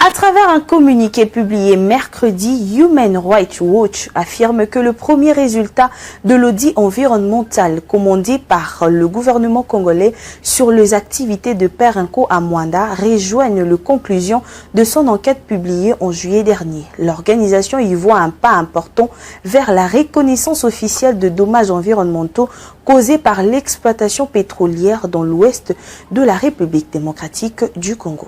À travers un communiqué publié mercredi, Human Rights Watch affirme que le premier résultat de l'audit environnemental commandé par le gouvernement congolais sur les activités de Perenco à Mwanda rejoignent les conclusions de son enquête publiée en juillet dernier. L'organisation y voit un pas important vers la reconnaissance officielle de dommages environnementaux causés par l'exploitation pétrolière dans l'ouest de la République démocratique du Congo.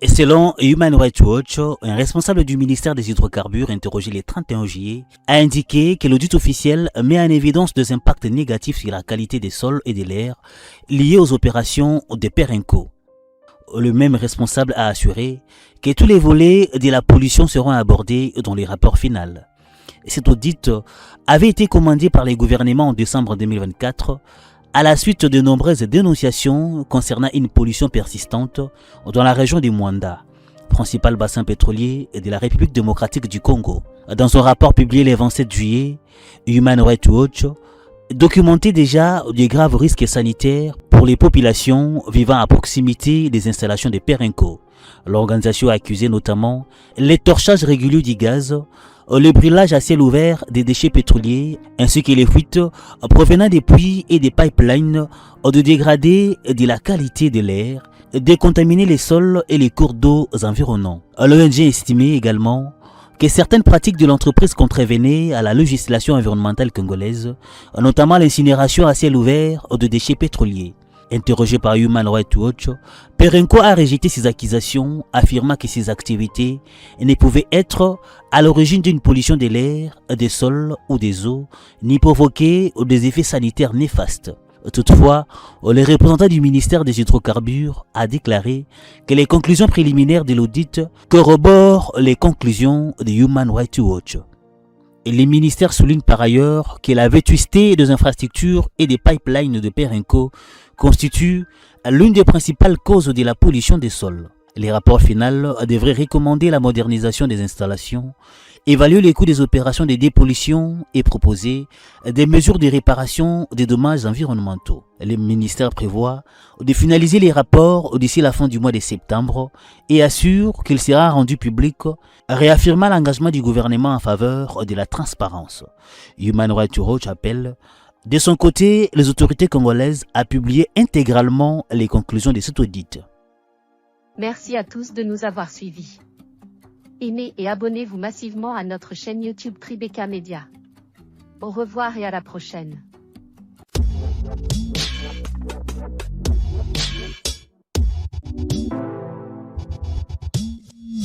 Et selon Human Rights Watch, un responsable du ministère des Hydrocarbures interrogé le 31 juillet a indiqué que l'audit officiel met en évidence des impacts négatifs sur la qualité des sols et de l'air liés aux opérations de Perenco. Le même responsable a assuré que tous les volets de la pollution seront abordés dans les rapports finaux. Cet audit avait été commandé par les gouvernements en décembre 2024 à la suite de nombreuses dénonciations concernant une pollution persistante dans la région de Mwanda, principal bassin pétrolier de la République démocratique du Congo. Dans son rapport publié le 27 juillet, Human Rights Watch documentait déjà de graves risques sanitaires pour les populations vivant à proximité des installations de Perenco. L'organisation a accusé notamment les torchages réguliers du gaz, le brûlage à ciel ouvert des déchets pétroliers ainsi que les fuites provenant des puits et des pipelines de dégrader de la qualité de l'air, de contaminer les sols et les cours d'eau environnants. L'ONG estimait également que certaines pratiques de l'entreprise contrevenaient à la législation environnementale congolaise, notamment l'incinération à ciel ouvert de déchets pétroliers. Interrogé par Human Rights Watch, Perenco a rejeté ces accusations, affirmant que ces activités ne pouvaient être à l'origine d'une pollution de l'air, des sols ou des eaux, ni provoquer des effets sanitaires néfastes. Toutefois, le représentant du ministère des Hydrocarbures a déclaré que les conclusions préliminaires de l'audit corroborent les conclusions de Human Rights Watch. Et les ministères soulignent par ailleurs que la vétusté des infrastructures et des pipelines de Perenco constitue l'une des principales causes de la pollution des sols. Les rapports finaux devraient recommander la modernisation des installations, évaluer les coûts des opérations de dépollution et proposer des mesures de réparation des dommages environnementaux. Le ministère prévoit de finaliser les rapports d'ici la fin du mois de septembre et assure qu'il sera rendu public, réaffirmant l'engagement du gouvernement en faveur de la transparence. Human Rights Watch appelle de son côté les autorités congolaises à publier intégralement les conclusions de cet audit. Merci à tous de nous avoir suivis. Aimez et abonnez-vous massivement à notre chaîne YouTube Tribeca Media. Au revoir et à la prochaine.